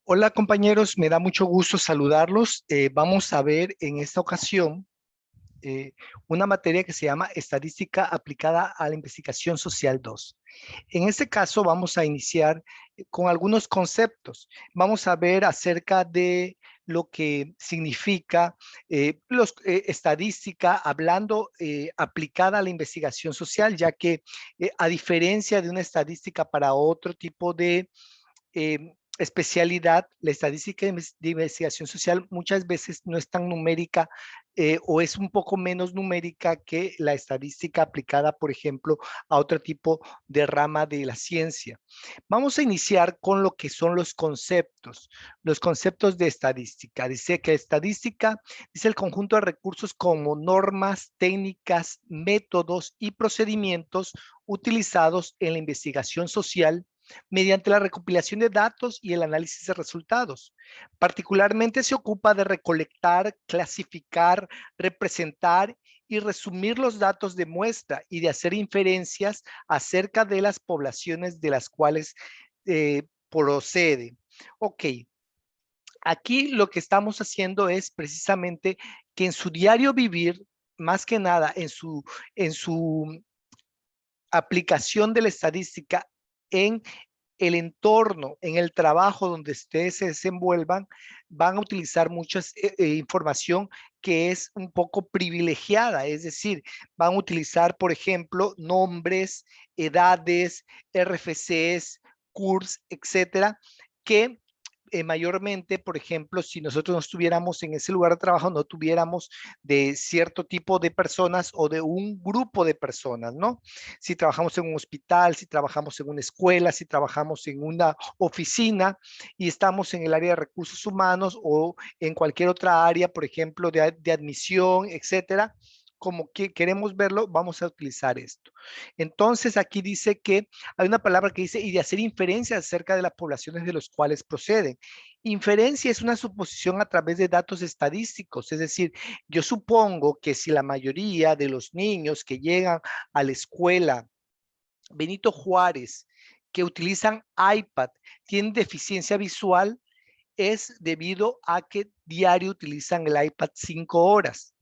Hola compañeros, me da mucho gusto saludarlos. Vamos a ver en esta ocasión eh, una materia que se llama Estadística aplicada a la investigación social 2. En este caso vamos a iniciar con algunos conceptos. Vamos a ver acerca de lo que significa estadística hablando aplicada a la investigación social, ya que a diferencia de una estadística para otro tipo de especialidad, la estadística de investigación social muchas veces no es tan numérica o es un poco menos numérica que la estadística aplicada, por ejemplo, a otro tipo de rama de la ciencia. Vamos a iniciar con lo que son los conceptos de estadística. Dice que estadística es el conjunto de recursos como normas, técnicas, métodos y procedimientos utilizados en la investigación social mediante la recopilación de datos y el análisis de resultados. Particularmente se ocupa de recolectar, clasificar, representar y resumir los datos de muestra y de hacer inferencias acerca de las poblaciones de las cuales procede. Ok, aquí lo que estamos haciendo es precisamente que en su diario vivir, más que nada en su aplicación de la estadística en el entorno, en el trabajo donde ustedes se desenvuelvan, van a utilizar mucha información que es un poco privilegiada, es decir, van a utilizar, por ejemplo, nombres, edades, RFCs, CURS, etcétera, que mayormente, por ejemplo, si nosotros no estuviéramos en ese lugar de trabajo, no tuviéramos de cierto tipo de personas o de un grupo de personas, ¿no? Si trabajamos en un hospital, si trabajamos en una escuela, si trabajamos en una oficina y estamos en el área de recursos humanos o en cualquier otra área, por ejemplo, de admisión, etcétera, como que queremos verlo, vamos a utilizar esto. Entonces, aquí dice que hay una palabra que dice y de hacer inferencias acerca de las poblaciones de los cuales proceden. Inferencia es una suposición a través de datos estadísticos, es decir, yo supongo que si la mayoría de los niños que llegan a la escuela Benito Juárez, que utilizan iPad, tienen deficiencia visual, es debido a que diario utilizan el iPad 5 horas.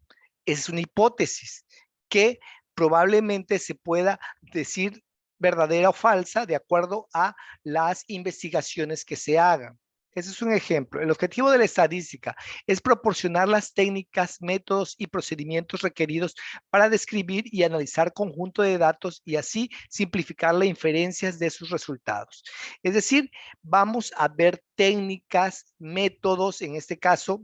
Es una hipótesis que probablemente se pueda decir verdadera o falsa de acuerdo a las investigaciones que se hagan. Ese es un ejemplo. El objetivo de la estadística es proporcionar las técnicas, métodos y procedimientos requeridos para describir y analizar conjunto de datos y así simplificar las inferencias de sus resultados. Es decir, vamos a ver técnicas, métodos, en este caso,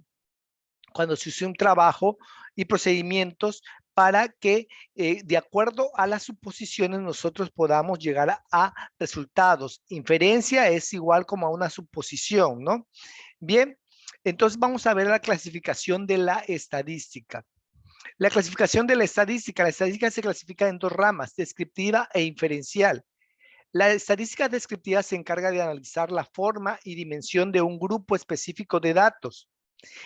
cuando se use un trabajo y procedimientos para que de acuerdo a las suposiciones nosotros podamos llegar a resultados. Inferencia es igual como a una suposición, ¿no? Bien, entonces vamos a ver la clasificación de la estadística. La clasificación de la estadística se clasifica en dos ramas, descriptiva e inferencial. La estadística descriptiva se encarga de analizar la forma y dimensión de un grupo específico de datos.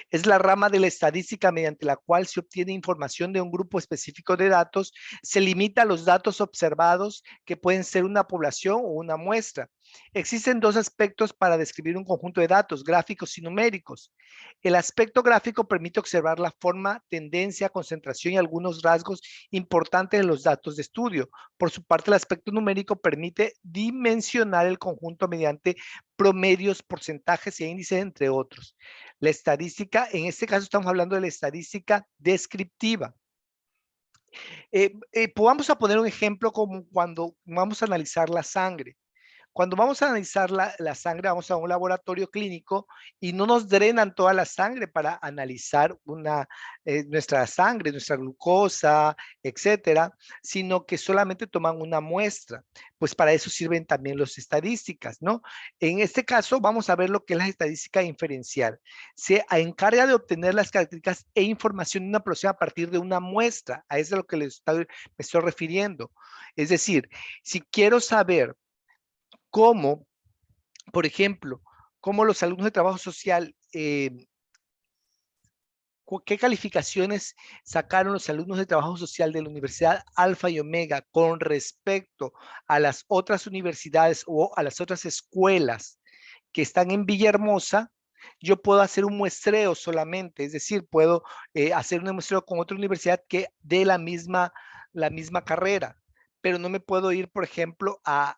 Es la rama de la estadística mediante la cual se obtiene información de un grupo específico de datos. Se limita a los datos observados, que pueden ser una población o una muestra. Existen dos aspectos para describir un conjunto de datos, gráficos y numéricos. El aspecto gráfico permite observar la forma, tendencia, concentración y algunos rasgos importantes de los datos de estudio. Por su parte, el aspecto numérico permite dimensionar el conjunto mediante promedios, porcentajes e índices, entre otros. La estadística, en este caso estamos hablando de la estadística descriptiva. Vamos a poner un ejemplo como cuando vamos a analizar la sangre. Cuando vamos a analizar la sangre, vamos a un laboratorio clínico y no nos drenan toda la sangre para analizar nuestra sangre, nuestra glucosa, etcétera, sino que solamente toman una muestra. Pues para eso sirven también las estadísticas, ¿no? En este caso, vamos a ver lo que es la estadística inferencial. Se encarga de obtener las características e información de una población a partir de una muestra. A eso es a lo que me estoy refiriendo. Es decir, si quiero saber cómo, por ejemplo, cómo los alumnos de trabajo social, qué calificaciones sacaron los alumnos de trabajo social de la Universidad Alfa y Omega con respecto a las otras universidades o a las otras escuelas que están en Villahermosa, yo puedo hacer un muestreo solamente, es decir, puedo hacer un muestreo con otra universidad que dé la misma carrera, pero no me puedo ir, por ejemplo, a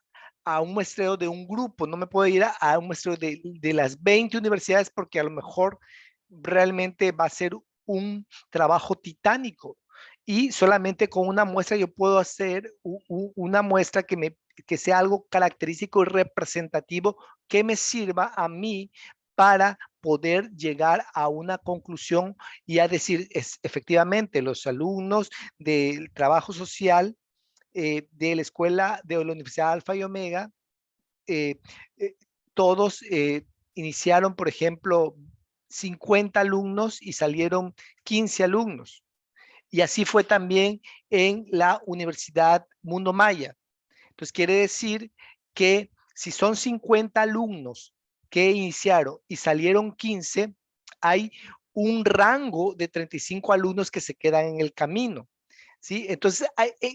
un muestreo de un grupo, no me puedo ir a un muestreo de las 20 universidades porque a lo mejor realmente va a ser un trabajo titánico y solamente con una muestra yo puedo hacer una muestra que sea algo característico y representativo que me sirva a mí para poder llegar a una conclusión y a decir, efectivamente, los alumnos del trabajo social de la escuela de la Universidad Alfa y Omega, eh, eh, todos iniciaron, por ejemplo, 50 alumnos y salieron 15 alumnos. Y así fue también en la Universidad Mundo Maya. Entonces quiere decir que si son 50 alumnos que iniciaron y salieron 15, hay un rango de 35 alumnos que se quedan en el camino. ¿Sí? Entonces,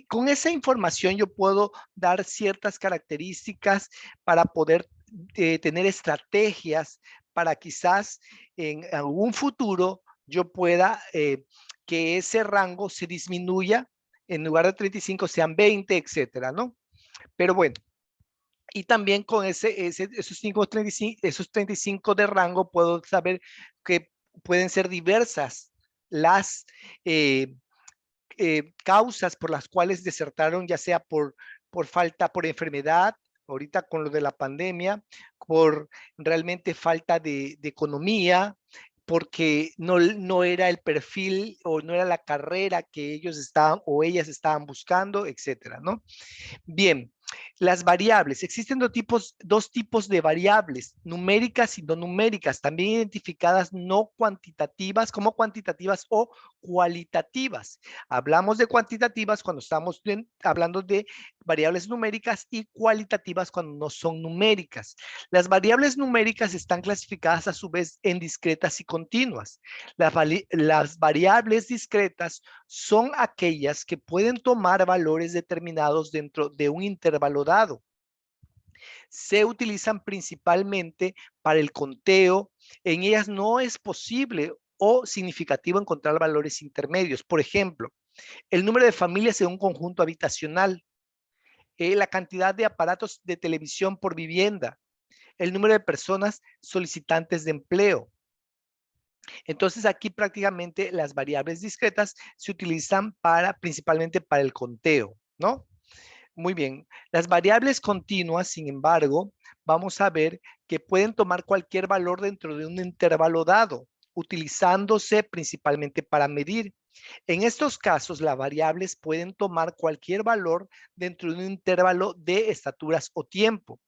con esa información yo puedo dar ciertas características para poder tener estrategias para quizás en algún futuro yo pueda que ese rango se disminuya, en lugar de 35 sean 20, etcétera, ¿no? Pero bueno, y también con esos 35 de rango puedo saber que pueden ser diversas las causas por las cuales desertaron, ya sea por falta, por enfermedad, ahorita con lo de la pandemia, por realmente falta de economía, porque no era el perfil o no era la carrera que ellos estaban o ellas estaban buscando, etcétera, ¿no? Bien, las variables. Existen dos tipos de variables, numéricas y no numéricas, también identificadas no cuantitativas como cuantitativas o cualitativas. Hablamos de cuantitativas cuando estamos hablando de variables numéricas y cualitativas cuando no son numéricas. Las variables numéricas están clasificadas a su vez en discretas y continuas. Las variables discretas son aquellas que pueden tomar valores determinados dentro de un intervalo dado. Se utilizan principalmente para el conteo. En ellas no es posible o significativo encontrar valores intermedios. Por ejemplo, el número de familias en un conjunto habitacional, la cantidad de aparatos de televisión por vivienda, el número de personas solicitantes de empleo. Entonces aquí prácticamente las variables discretas se utilizan principalmente para el conteo, ¿no? Muy bien. Las variables continuas, sin embargo, vamos a ver que pueden tomar cualquier valor dentro de un intervalo dado, utilizándose principalmente para medir. En estos casos, las variables pueden tomar cualquier valor dentro de un intervalo de estaturas o tiempo.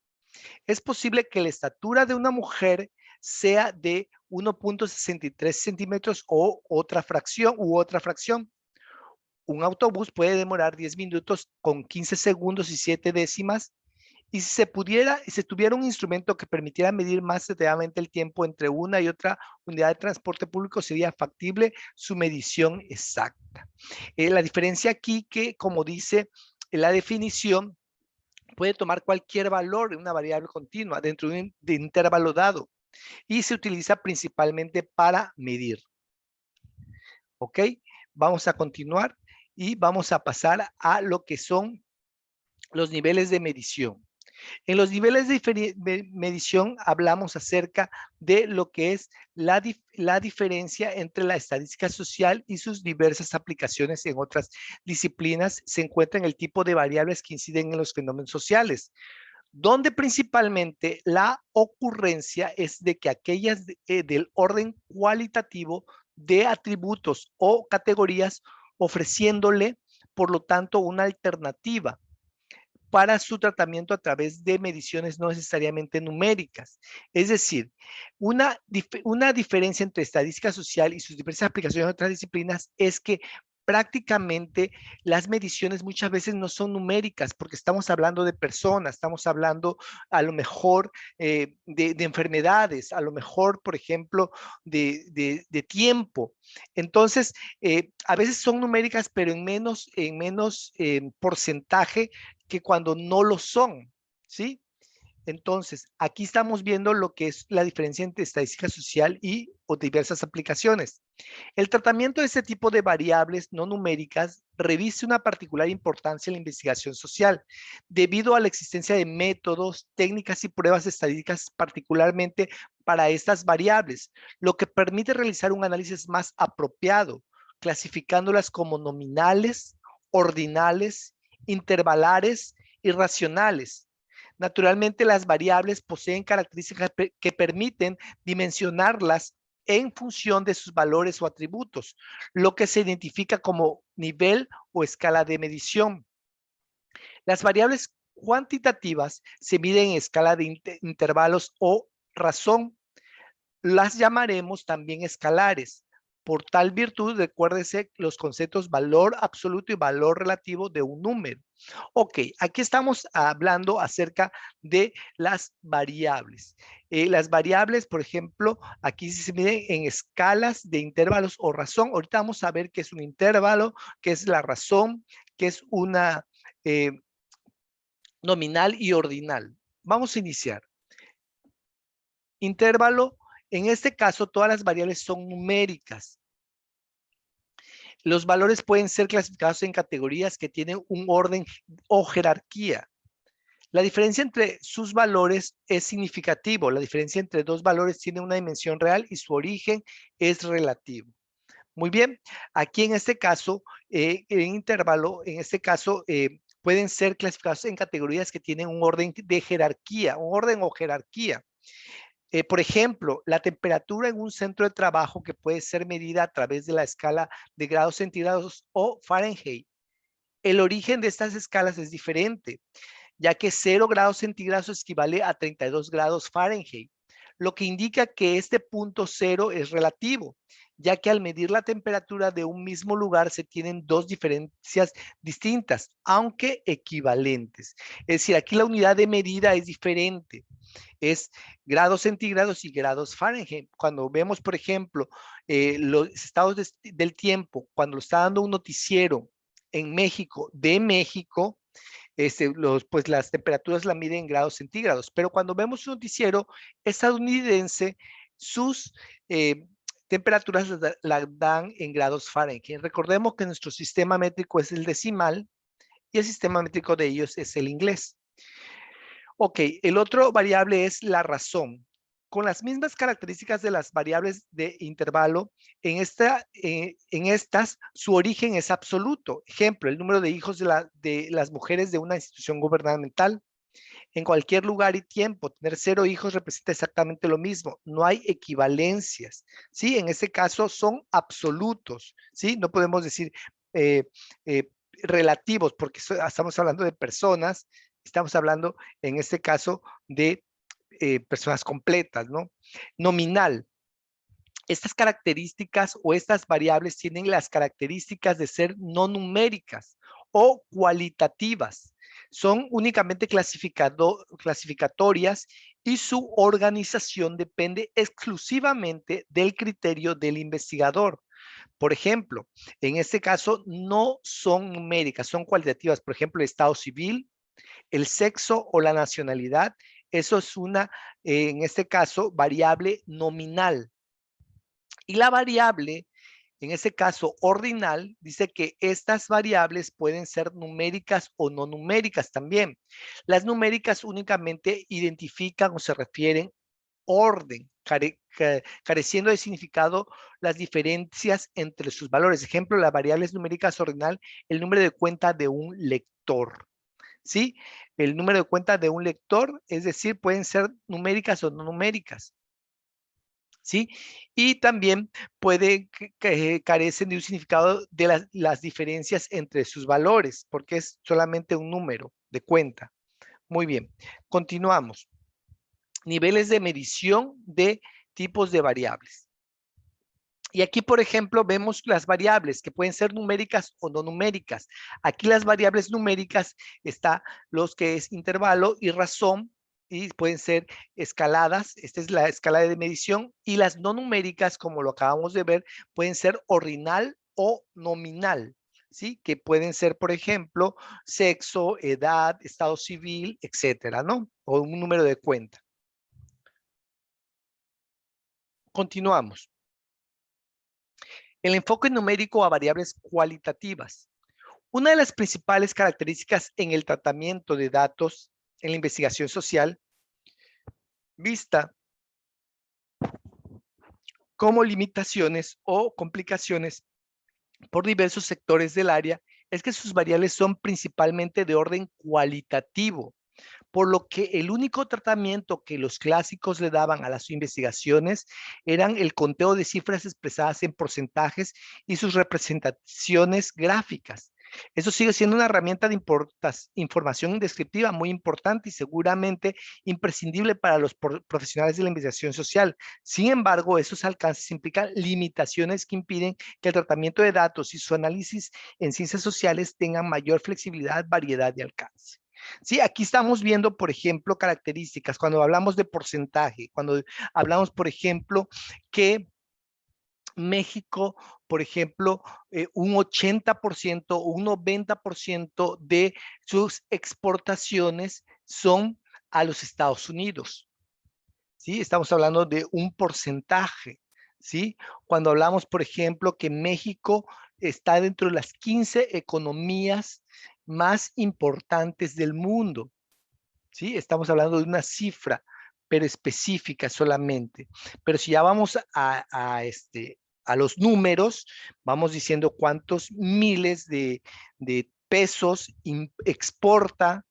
Es posible que la estatura de una mujer sea de 1.63 centímetros o otra fracción Un autobús puede demorar 10 minutos con 15 segundos y 7 décimas. Y si se tuviera un instrumento que permitiera medir más detalladamente el tiempo entre una y otra unidad de transporte público, sería factible su medición exacta. La diferencia aquí que, como dice la definición, puede tomar cualquier valor de una variable continua dentro de un intervalo dado y se utiliza principalmente para medir. ¿Ok? Vamos a continuar y vamos a pasar a lo que son los niveles de medición. En los niveles de medición hablamos acerca de lo que es la diferencia entre la estadística social y sus diversas aplicaciones en otras disciplinas. Se encuentra en el tipo de variables que inciden en los fenómenos sociales, donde principalmente la ocurrencia es de que aquellas del orden cualitativo de atributos o categorías, ofreciéndole, por lo tanto, una alternativa para su tratamiento a través de mediciones no necesariamente numéricas. Es decir, una diferencia entre estadística social y sus diversas aplicaciones en otras disciplinas es que prácticamente las mediciones muchas veces no son numéricas porque estamos hablando de personas, estamos hablando a lo mejor de enfermedades, a lo mejor, por ejemplo, de tiempo. Entonces, a veces son numéricas, pero en menos porcentaje que cuando no lo son, ¿sí? Entonces, aquí estamos viendo lo que es la diferencia entre estadística social y o diversas aplicaciones. El tratamiento de este tipo de variables no numéricas reviste una particular importancia en la investigación social, debido a la existencia de métodos, técnicas y pruebas estadísticas particularmente para estas variables, lo que permite realizar un análisis más apropiado, clasificándolas como nominales, ordinales, intervalares y racionales. Naturalmente, las variables poseen características que permiten dimensionarlas en función de sus valores o atributos, lo que se identifica como nivel o escala de medición. Las variables cuantitativas se miden en escala de intervalos o razón. Las llamaremos también escalares. Por tal virtud, recuérdese los conceptos valor absoluto y valor relativo de un número. Ok, aquí estamos hablando acerca de las variables. Las variables, por ejemplo, aquí se miden en escalas de intervalos o razón. Ahorita vamos a ver qué es un intervalo, qué es la razón, qué es una nominal y ordinal. Vamos a iniciar. Intervalo, en este caso, todas las variables son numéricas. Los valores pueden ser clasificados en categorías que tienen un orden o jerarquía. La diferencia entre sus valores es significativo. La diferencia entre dos valores tiene una dimensión real y su origen es relativo. Muy bien, aquí en este caso, en intervalo, en este caso, pueden ser clasificados en categorías que tienen un orden de jerarquía, un orden o jerarquía. Por ejemplo, la temperatura en un centro de trabajo que puede ser medida a través de la escala de grados centígrados o Fahrenheit. El origen de estas escalas es diferente, ya que 0 grados centígrados equivale a 32 grados Fahrenheit, lo que indica que este punto cero es relativo, ya que al medir la temperatura de un mismo lugar se tienen dos diferencias distintas, aunque equivalentes. Es decir, aquí la unidad de medida es diferente. Es grados centígrados y grados Fahrenheit. Cuando vemos, por ejemplo, los estados del tiempo, cuando lo está dando un noticiero en México, de México, pues las temperaturas la miden en grados centígrados, pero cuando vemos un noticiero estadounidense, sus temperaturas la dan en grados Fahrenheit. Recordemos que nuestro sistema métrico es el decimal y el sistema métrico de ellos es el inglés. Ok, el otro variable es la razón. Con las mismas características de las variables de intervalo, en estas su origen es absoluto. Ejemplo, el número de hijos de las mujeres de una institución gubernamental. En cualquier lugar y tiempo, tener 0 hijos representa exactamente lo mismo. No hay equivalencias, ¿sí? En este caso son absolutos, ¿sí? No podemos decir eh, eh, relativos porque estamos hablando de personas, estamos hablando en este caso de personas completas, ¿no? Nominal. Estas características o estas variables tienen las características de ser no numéricas o cualitativas. Son únicamente clasificatorias y su organización depende exclusivamente del criterio del investigador. Por ejemplo, en este caso no son numéricas, son cualitativas. Por ejemplo, el estado civil, el sexo o la nacionalidad. Eso es una, en este caso, variable nominal. Y la variable, en este caso ordinal, dice que estas variables pueden ser numéricas o no numéricas también. Las numéricas únicamente identifican o se refieren orden, careciendo de significado las diferencias entre sus valores. Ejemplo, las variables numéricas ordinal, el número de cuenta de un lector. ¿Sí? El número de cuenta de un lector, es decir, pueden ser numéricas o no numéricas. ¿Sí? Y también puede que carecen de un significado de las diferencias entre sus valores, porque es solamente un número de cuenta. Muy bien, continuamos. Niveles de medición de tipos de variables. Y aquí, por ejemplo, vemos las variables que pueden ser numéricas o no numéricas. Aquí las variables numéricas está los que es intervalo y razón, y pueden ser escaladas. Esta es la escala de medición. Y las no numéricas, como lo acabamos de ver, pueden ser ordinal o nominal. ¿sí? Que pueden ser, por ejemplo, sexo, edad, estado civil, etcétera, ¿no? O un número de cuenta. Continuamos. El enfoque numérico a variables cualitativas. Una de las principales características en el tratamiento de datos en la investigación social, vista como limitaciones o complicaciones por diversos sectores del área, es que sus variables son principalmente de orden cualitativo, por lo que el único tratamiento que los clásicos le daban a las investigaciones eran el conteo de cifras expresadas en porcentajes y sus representaciones gráficas. Eso sigue siendo una herramienta de información descriptiva muy importante y seguramente imprescindible para los profesionales de la investigación social. Sin embargo, esos alcances implican limitaciones que impiden que el tratamiento de datos y su análisis en ciencias sociales tengan mayor flexibilidad, variedad y alcance. Sí, aquí estamos viendo, por ejemplo, características. Cuando hablamos de porcentaje, cuando hablamos, por ejemplo, que México, por ejemplo, un 80%, un 90% de sus exportaciones son a los Estados Unidos. ¿Sí? Estamos hablando de un porcentaje. ¿Sí? Cuando hablamos, por ejemplo, que México está dentro de las 15 economías más importantes del mundo. ¿Sí? Estamos hablando de una cifra, pero específica solamente. Pero si ya vamos a los números, vamos diciendo cuántos miles de pesos exporta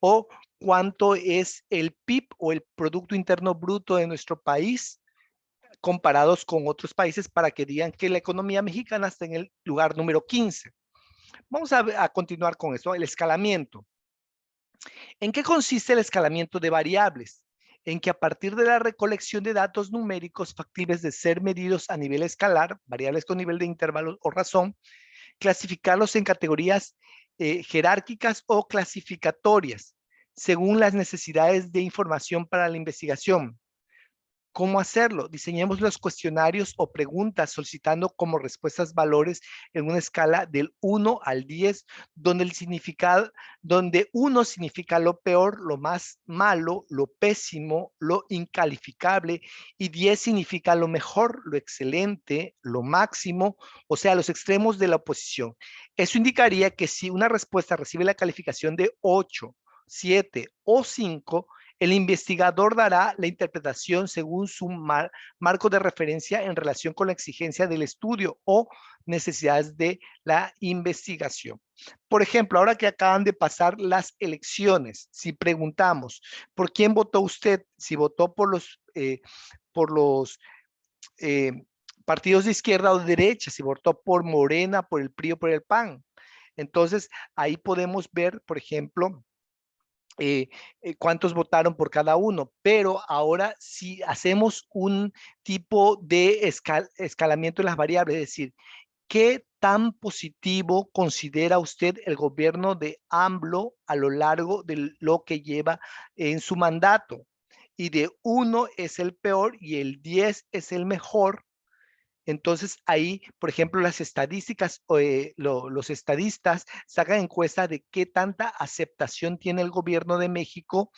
o cuánto es el PIB o el Producto Interno Bruto de nuestro país comparados con otros países para que digan que la economía mexicana está en el lugar número 15. Vamos a continuar con esto, el escalamiento. ¿En qué consiste el escalamiento de variables? En que a partir de la recolección de datos numéricos factibles de ser medidos a nivel escalar, variables con nivel de intervalo o razón, clasificarlos en categorías jerárquicas o clasificatorias, según las necesidades de información para la investigación. ¿Cómo hacerlo? Diseñemos los cuestionarios o preguntas solicitando como respuestas valores en una escala del 1 al 10, donde el significado, donde 1 significa lo peor, lo más malo, lo pésimo, lo incalificable, y 10 significa lo mejor, lo excelente, lo máximo, o sea, los extremos de la oposición. Eso indicaría que si una respuesta recibe la calificación de 8, 7 o 5, el investigador dará la interpretación según su marco de referencia en relación con la exigencia del estudio o necesidades de la investigación. Por ejemplo, ahora que acaban de pasar las elecciones, si preguntamos, ¿por quién votó usted? Si votó por los eh, partidos de izquierda o de derecha, si votó por Morena, por el PRI o por el PAN. Entonces, ahí podemos ver, por ejemplo, cuántos votaron por cada uno, pero ahora si hacemos un tipo de escalamiento de las variables, es decir, ¿qué tan positivo considera usted el gobierno de AMLO a lo largo de lo que lleva en su mandato? Y de 1 es el peor y el 10 es el mejor. Entonces ahí, por ejemplo, las estadísticas, los estadistas sacan encuesta de qué tanta aceptación tiene el gobierno de México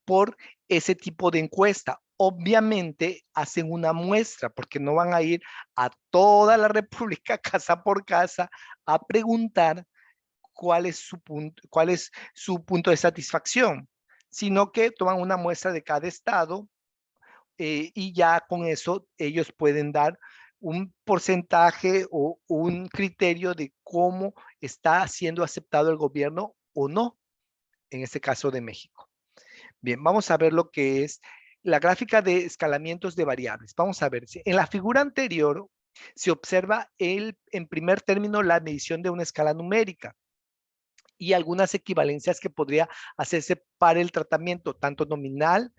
por ese tipo de encuesta. Obviamente hacen una muestra porque no van a ir a toda la República casa por casa a preguntar cuál es su punto de satisfacción, sino que toman una muestra de cada estado y ya con eso ellos pueden dar un porcentaje o un criterio de cómo está siendo aceptado el gobierno o no, en este caso de México. Bien, vamos a ver lo que es la gráfica de escalamientos de variables. Vamos a ver, en la figura anterior se observa en primer término la medición de una escala numérica y algunas equivalencias que podría hacerse para el tratamiento, tanto nominal,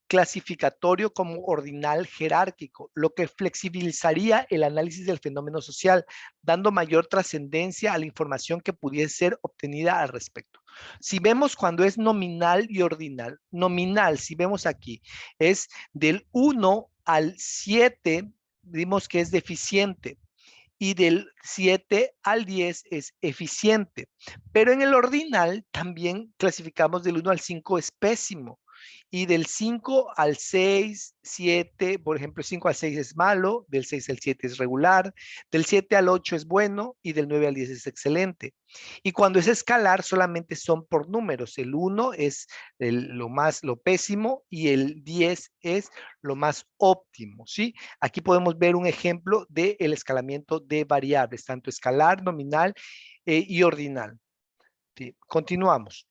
clasificatorio como ordinal jerárquico, lo que flexibilizaría el análisis del fenómeno social, dando mayor trascendencia a la información que pudiese ser obtenida al respecto. Si vemos cuando es nominal y ordinal, nominal, si vemos aquí, es del 1 al 7, vimos que es deficiente, y del 7 al 10 es eficiente. Pero en el ordinal también clasificamos del 1 al 5 es pésimo. Y del 5 al 6, 7, por ejemplo, 5 al 6 es malo, del 6 al 7 es regular, del 7 al 8 es bueno y del 9 al 10 es excelente. Y cuando es escalar solamente son por números. El 1 es lo pésimo y el 10 es lo más óptimo, ¿sí? Aquí podemos ver un ejemplo del escalamiento de variables, tanto escalar, nominal y ordinal. ¿Sí? Continuamos.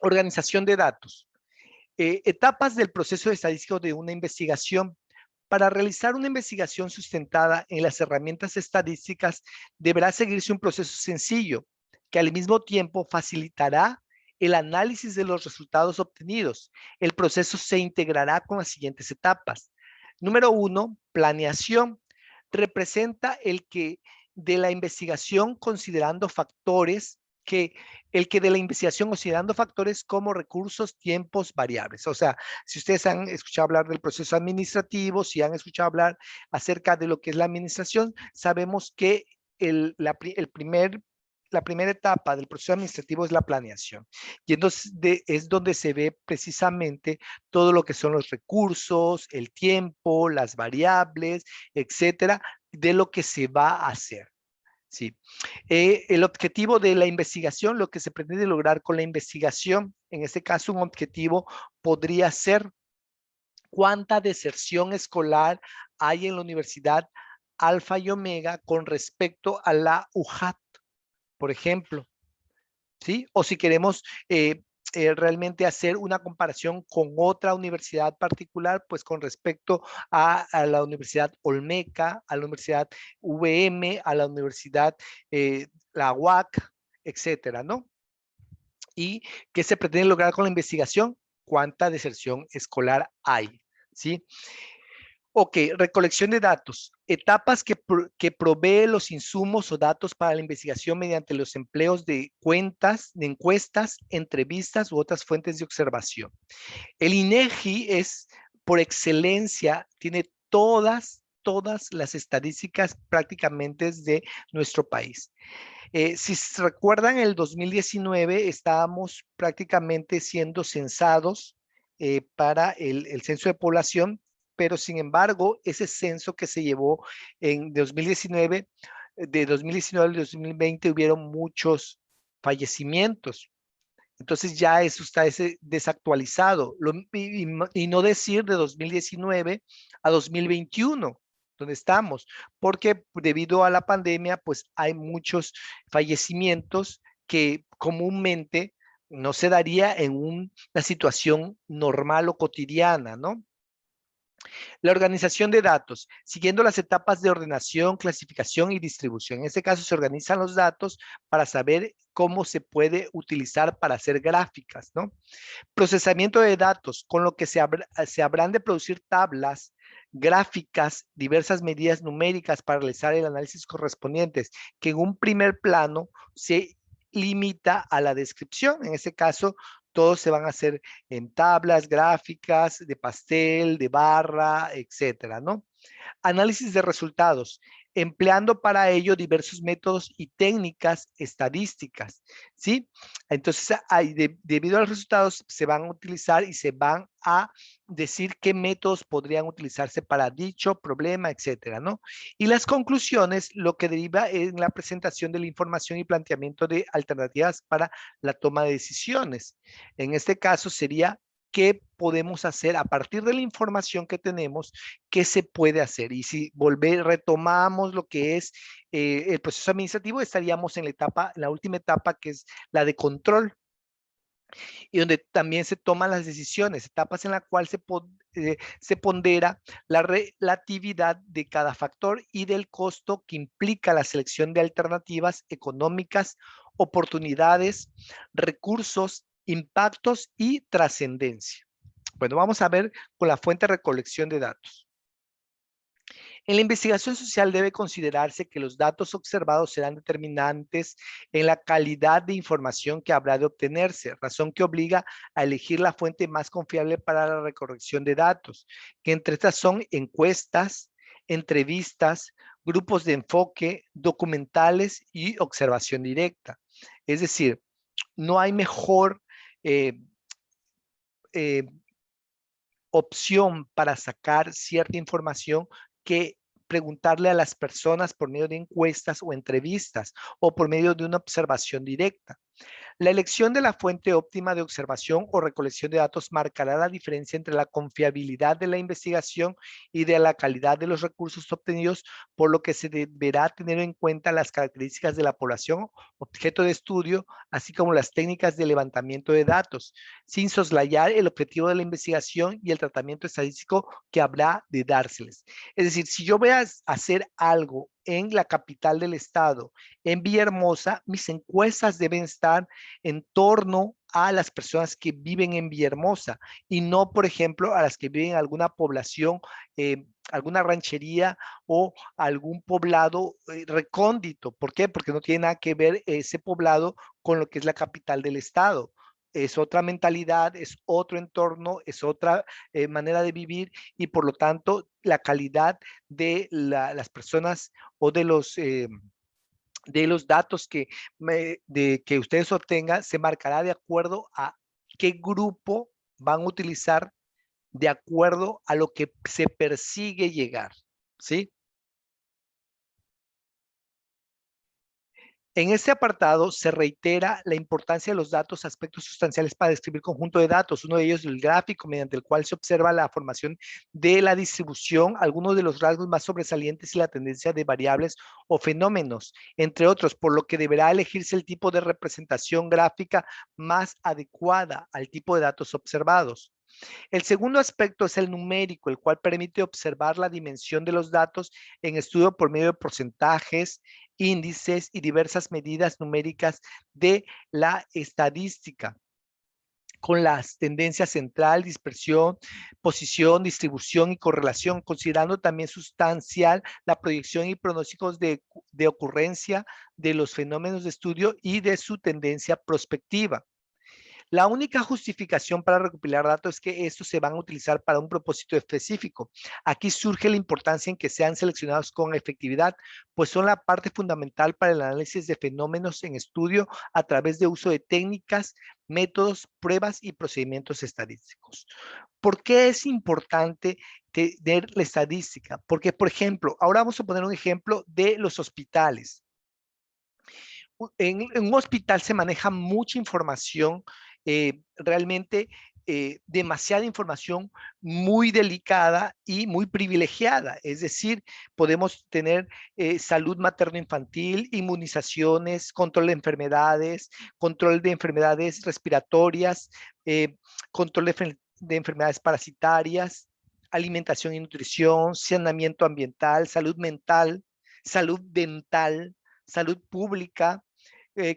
Organización de datos. Etapas del proceso estadístico de una investigación. Para realizar una investigación sustentada en las herramientas estadísticas, deberá seguirse un proceso sencillo que al mismo tiempo facilitará el análisis de los resultados obtenidos. El proceso se integrará con las siguientes etapas. Número 1, planeación. Representa el que de la investigación considerando factores como recursos, tiempos, variables. O sea, si ustedes han escuchado hablar del proceso administrativo, si han escuchado hablar acerca de lo que es la administración, sabemos que la primera etapa del proceso administrativo es la planeación. Y entonces es donde se ve precisamente todo lo que son los recursos, el tiempo, las variables, etcétera, de lo que se va a hacer. Sí. El objetivo de la investigación, lo que se pretende lograr con la investigación, en este caso un objetivo podría ser cuánta deserción escolar hay en la Universidad Alfa y Omega con respecto a la UJAT, por ejemplo. ¿Sí? O si queremos realmente hacer una comparación con otra universidad particular, pues con respecto a la Universidad Olmeca, a la Universidad VM, a la Universidad la UAC, etcétera, ¿no? ¿Y qué se pretende lograr con la investigación? ¿Cuánta deserción escolar hay? ¿Sí? Ok, recolección de datos. Etapas que provee los insumos o datos para la investigación mediante los empleos de cuentas, de encuestas, entrevistas u otras fuentes de observación. El INEGI es, por excelencia, tiene todas las estadísticas prácticamente de nuestro país. Si se recuerdan, en el 2019 estábamos prácticamente siendo censados para el censo de población, pero sin embargo, ese censo que se llevó en 2019, de 2019 al 2020 hubieron muchos fallecimientos. Entonces ya eso está desactualizado. Y no decir de 2019 a 2021, donde estamos, porque debido a la pandemia, pues hay muchos fallecimientos que comúnmente no se daría en una situación normal o cotidiana, ¿no? La organización de datos, siguiendo las etapas de ordenación, clasificación y distribución. En este caso se organizan los datos para saber cómo se puede utilizar para hacer gráficas, ¿no? Procesamiento de datos, con lo que se habrán de producir tablas, gráficas, diversas medidas numéricas para realizar el análisis correspondientes, que en un primer plano se limita a la descripción. En este caso, todos se van a hacer en tablas, gráficas, de pastel, de barra, etcétera, ¿no? Análisis de resultados, empleando para ello diversos métodos y técnicas estadísticas, ¿sí? Entonces, debido a los resultados, se van a utilizar y se van a decir qué métodos podrían utilizarse para dicho problema, etcétera, ¿no? Y las conclusiones, lo que deriva en la presentación de la información y planteamiento de alternativas para la toma de decisiones. En este caso sería qué podemos hacer a partir de la información que tenemos, qué se puede hacer. Y si retomamos lo que es el proceso administrativo, estaríamos en la última etapa, que es la de control, y donde también se toman las decisiones, etapas en la cual se pondera la relatividad de cada factor y del costo que implica la selección de alternativas económicas, oportunidades, recursos, impactos y trascendencia. Bueno, vamos a ver con la fuente de recolección de datos. En la investigación social debe considerarse que los datos observados serán determinantes en la calidad de información que habrá de obtenerse, razón que obliga a elegir la fuente más confiable para la recolección de datos, que entre estas son encuestas, entrevistas, grupos de enfoque, documentales y observación directa. Es decir, no hay mejor eh, eh, opción para sacar cierta información que preguntarle a las personas por medio de encuestas o entrevistas o por medio de una observación directa. La elección de la fuente óptima de observación o recolección de datos marcará la diferencia entre la confiabilidad de la investigación y de la calidad de los recursos obtenidos, por lo que se deberá tener en cuenta las características de la población objeto de estudio, así como las técnicas de levantamiento de datos, sin soslayar el objetivo de la investigación y el tratamiento estadístico que habrá de dárseles. Es decir, si yo voy a hacer algo en la capital del estado, en Villahermosa, mis encuestas deben estar en torno a las personas que viven en Villahermosa y no, por ejemplo, a las que viven en alguna población, alguna ranchería o algún poblado recóndito. ¿Por qué? Porque no tiene nada que ver ese poblado con lo que es la capital del estado. Es otra mentalidad, es otro entorno, es otra manera de vivir y por lo tanto la calidad de las personas o de los datos que ustedes obtengan se marcará de acuerdo a qué grupo van a utilizar de acuerdo a lo que se persigue llegar, ¿sí? En este apartado se reitera la importancia de los datos, aspectos sustanciales para describir conjunto de datos. Uno de ellos es el gráfico, mediante el cual se observa la formación de la distribución, algunos de los rasgos más sobresalientes y la tendencia de variables o fenómenos, entre otros, por lo que deberá elegirse el tipo de representación gráfica más adecuada al tipo de datos observados. El segundo aspecto es el numérico, el cual permite observar la dimensión de los datos en estudio por medio de porcentajes, índices y diversas medidas numéricas de la estadística con las tendencias central, dispersión, posición, distribución y correlación, considerando también sustancial la proyección y pronósticos de ocurrencia de los fenómenos de estudio y de su tendencia prospectiva. La única justificación para recopilar datos es que estos se van a utilizar para un propósito específico. Aquí surge la importancia en que sean seleccionados con efectividad, pues son la parte fundamental para el análisis de fenómenos en estudio a través de uso de técnicas, métodos, pruebas y procedimientos estadísticos. ¿Por qué es importante tener la estadística? Porque, por ejemplo, ahora vamos a poner un ejemplo de los hospitales. En un hospital se maneja mucha información, realmente demasiada información muy delicada y muy privilegiada. Es decir, podemos tener salud materno-infantil, inmunizaciones, control de enfermedades respiratorias, control de enfermedades parasitarias, alimentación y nutrición, saneamiento ambiental, salud mental, salud dental, salud pública,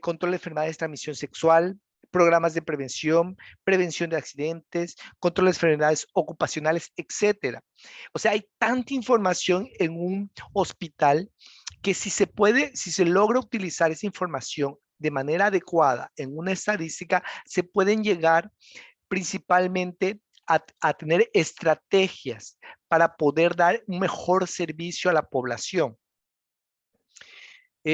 control de enfermedades de transmisión sexual, programas de prevención, prevención de accidentes, control de enfermedades ocupacionales, etcétera. O sea, hay tanta información en un hospital que si se puede, si se logra utilizar esa información de manera adecuada en una estadística, se pueden llegar principalmente a tener estrategias para poder dar un mejor servicio a la población.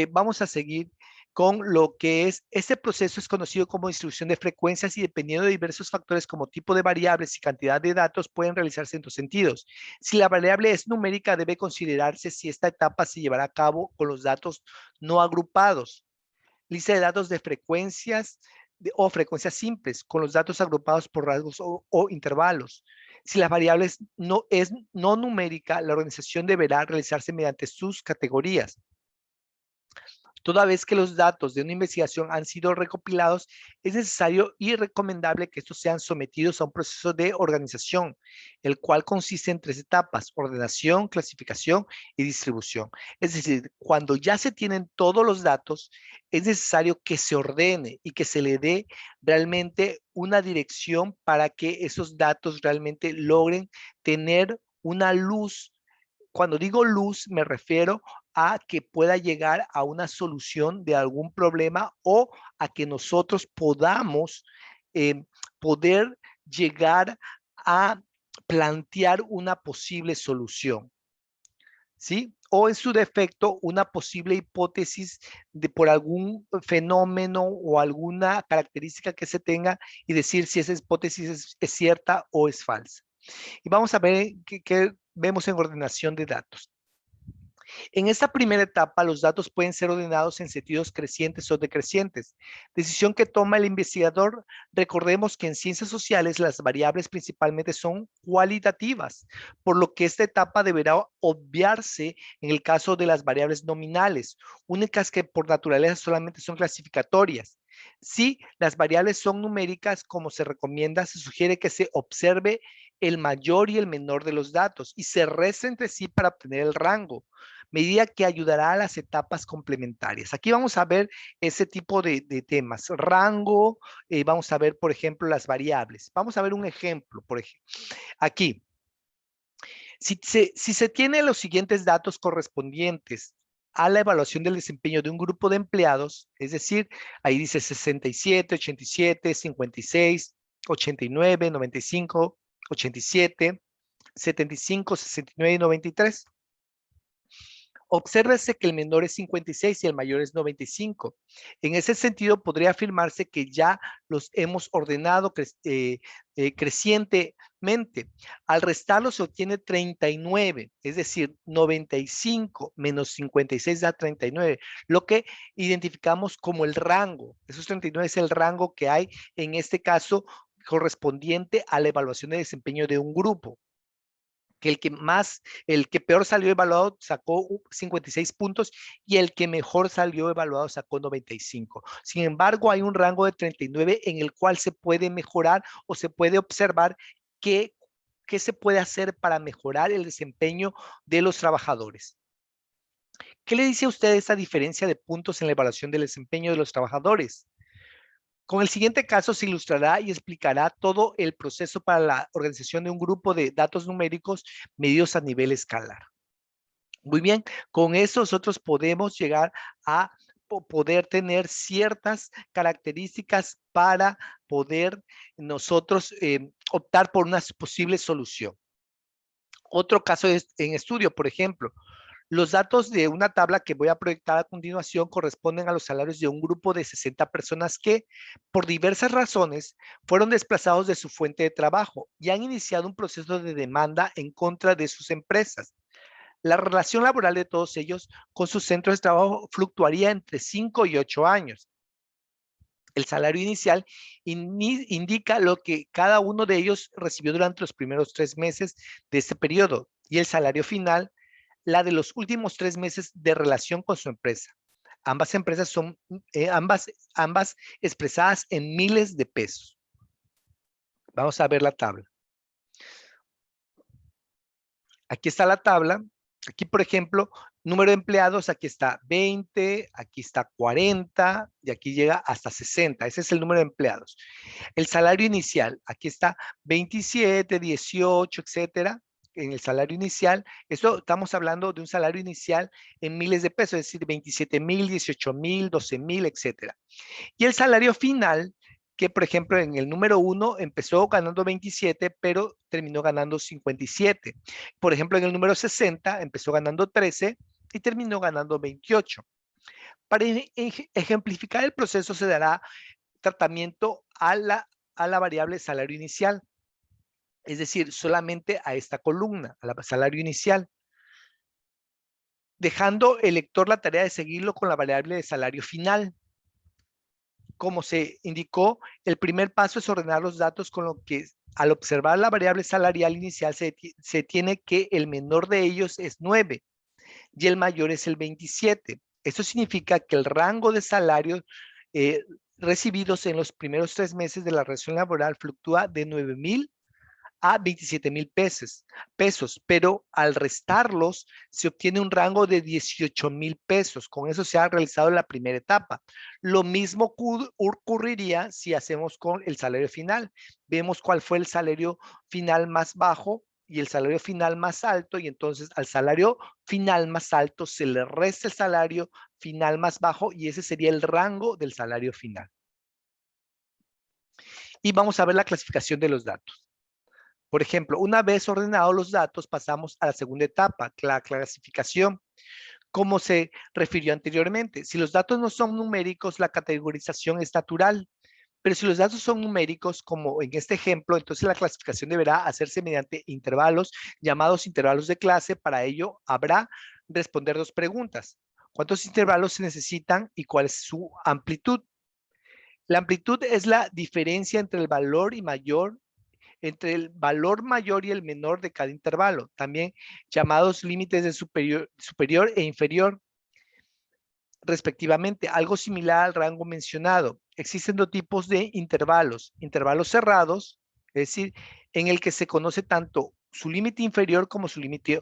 Vamos a seguir con lo que es, este proceso es conocido como distribución de frecuencias y dependiendo de diversos factores como tipo de variables y cantidad de datos pueden realizarse en dos sentidos. Si la variable es numérica, debe considerarse si esta etapa se llevará a cabo con los datos no agrupados. Lista de datos de frecuencias o frecuencias simples con los datos agrupados por rasgos o intervalos. Si la variable no es no numérica, la organización deberá realizarse mediante sus categorías. Toda vez que los datos de una investigación han sido recopilados, es necesario y recomendable que estos sean sometidos a un proceso de organización, el cual consiste en tres etapas: ordenación, clasificación y distribución. Es decir, cuando ya se tienen todos los datos, es necesario que se ordene y que se le dé realmente una dirección para que esos datos realmente logren tener una luz. Cuando digo luz, me refiero a que pueda llegar a una solución de algún problema o a que nosotros podamos eh, poder llegar a plantear una posible solución. ¿sí? O en su defecto, una posible hipótesis de por algún fenómeno o alguna característica que se tenga y decir si esa hipótesis es cierta o es falsa. Y vamos a ver qué vemos en ordenación de datos. En esta primera etapa, los datos pueden ser ordenados en sentidos crecientes o decrecientes. Decisión que toma el investigador. Recordemos que en ciencias sociales las variables principalmente son cualitativas, por lo que esta etapa deberá obviarse en el caso de las variables nominales, únicas que por naturaleza solamente son clasificatorias. Si las variables son numéricas, como se recomienda, se sugiere que se observe el mayor y el menor de los datos y se resta entre sí para obtener el rango, medida que ayudará a las etapas complementarias. Aquí vamos a ver ese tipo de temas. Rango, vamos a ver, por ejemplo, las variables. Vamos a ver un ejemplo, por ejemplo. Aquí, si se tienen los siguientes datos correspondientes a la evaluación del desempeño de un grupo de empleados, es decir, ahí dice 67, 87, 56, 89, 95, 87, 75, 69 y 93. Obsérvese que el menor es 56 y el mayor es 95. En ese sentido, podría afirmarse que ya los hemos ordenado crecientemente. Al restarlo se obtiene 39, es decir, 95 menos 56 da 39, lo que identificamos como el rango. Esos 39 es el rango que hay en este caso correspondiente a la evaluación de desempeño de un grupo. Que el que peor salió evaluado sacó 56 puntos y el que mejor salió evaluado sacó 95. Sin embargo, hay un rango de 39 en el cual se puede mejorar o se puede observar qué se puede hacer para mejorar el desempeño de los trabajadores. ¿Qué le dice a usted esta diferencia de puntos en la evaluación del desempeño de los trabajadores? Con el siguiente caso se ilustrará y explicará todo el proceso para la organización de un grupo de datos numéricos medidos a nivel escalar. Muy bien, con eso nosotros podemos llegar a poder tener ciertas características para poder nosotros optar por una posible solución. Otro caso en estudio, por ejemplo, los datos de una tabla que voy a proyectar a continuación corresponden a los salarios de un grupo de 60 personas que, por diversas razones, fueron desplazados de su fuente de trabajo y han iniciado un proceso de demanda en contra de sus empresas. La relación laboral de todos ellos con sus centros de trabajo fluctuaría entre 5 y 8 años. El salario inicial indica lo que cada uno de ellos recibió durante los primeros 3 meses de este periodo y el salario final la de los últimos 3 meses de relación con su empresa. Ambas empresas son, ambas expresadas en miles de pesos. Vamos a ver la tabla. Aquí está la tabla. Aquí, por ejemplo, número de empleados, aquí está 20, aquí está 40 y aquí llega hasta 60. Ese es el número de empleados. El salario inicial, aquí está 27, 18, etcétera. En el salario inicial, esto estamos hablando de un salario inicial en miles de pesos, es decir, 27,000, 18,000, 12,000, etcétera. Y el salario final, que por ejemplo en el número 1 empezó ganando 27, pero terminó ganando 57. Por ejemplo, en el número 60 empezó ganando 13 y terminó ganando 28. Para ejemplificar el proceso se dará tratamiento a la variable salario inicial, es decir, solamente a esta columna, a la salario inicial, dejando el lector la tarea de seguirlo con la variable de salario final. Como se indicó, el primer paso es ordenar los datos, con lo que al observar la variable salarial inicial se tiene que el menor de ellos es 9 y el mayor es el 27. Esto significa que el rango de salarios recibidos en los primeros 3 meses de la relación laboral fluctúa de 9,000 a 27,000 pesos, pero al restarlos se obtiene un rango de 18,000 pesos. Con eso se ha realizado la primera etapa. Lo mismo ocurriría si hacemos con el salario final. Vemos cuál fue el salario final más bajo y el salario final más alto, y entonces al salario final más alto se le resta el salario final más bajo y ese sería el rango del salario final. Y vamos a ver la clasificación de los datos. Por ejemplo, una vez ordenados los datos, pasamos a la segunda etapa, la clasificación. Como se refirió anteriormente, si los datos no son numéricos, la categorización es natural. Pero si los datos son numéricos, como en este ejemplo, entonces la clasificación deberá hacerse mediante intervalos llamados intervalos de clase. Para ello, habrá responder dos preguntas. ¿Cuántos intervalos se necesitan y cuál es su amplitud? La amplitud es la diferencia entre entre el valor mayor y el menor de cada intervalo, también llamados límites de superior e inferior, respectivamente, algo similar al rango mencionado. Existen dos tipos de intervalos: intervalos cerrados, es decir, en el que se conoce tanto su límite inferior como su límite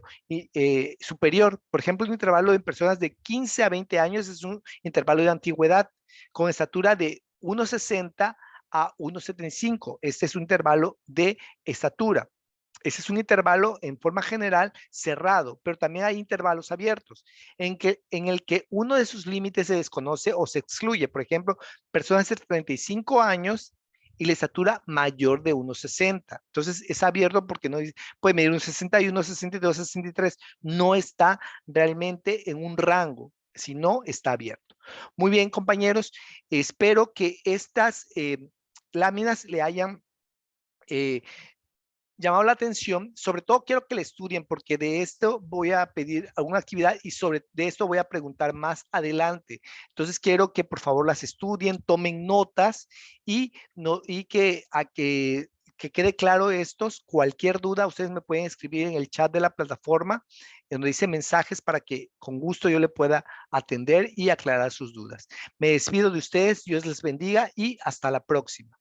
superior. Por ejemplo, un intervalo en personas de 15 a 20 años es un intervalo de antigüedad con estatura de 1,60 a 1,75. Este es un intervalo de estatura. Ese es un intervalo en forma general cerrado, pero también hay intervalos abiertos en el que uno de sus límites se desconoce o se excluye. Por ejemplo, personas de 35 años y la estatura mayor de 1,60. Entonces es abierto porque no puede medir 1,61, 62, 63. No está realmente en un rango, sino está abierto. Muy bien, compañeros. Espero que estas láminas le hayan eh, llamado la atención. Sobre todo quiero que le estudien, porque de esto voy a pedir alguna actividad y de esto voy a preguntar más adelante. Entonces quiero que por favor las estudien, tomen notas y, no, y que quede claro estos. Cualquier duda, ustedes me pueden escribir en el chat de la plataforma, donde dice mensajes, para que con gusto yo le pueda atender y aclarar sus dudas. Me despido de ustedes, Dios les bendiga y hasta la próxima.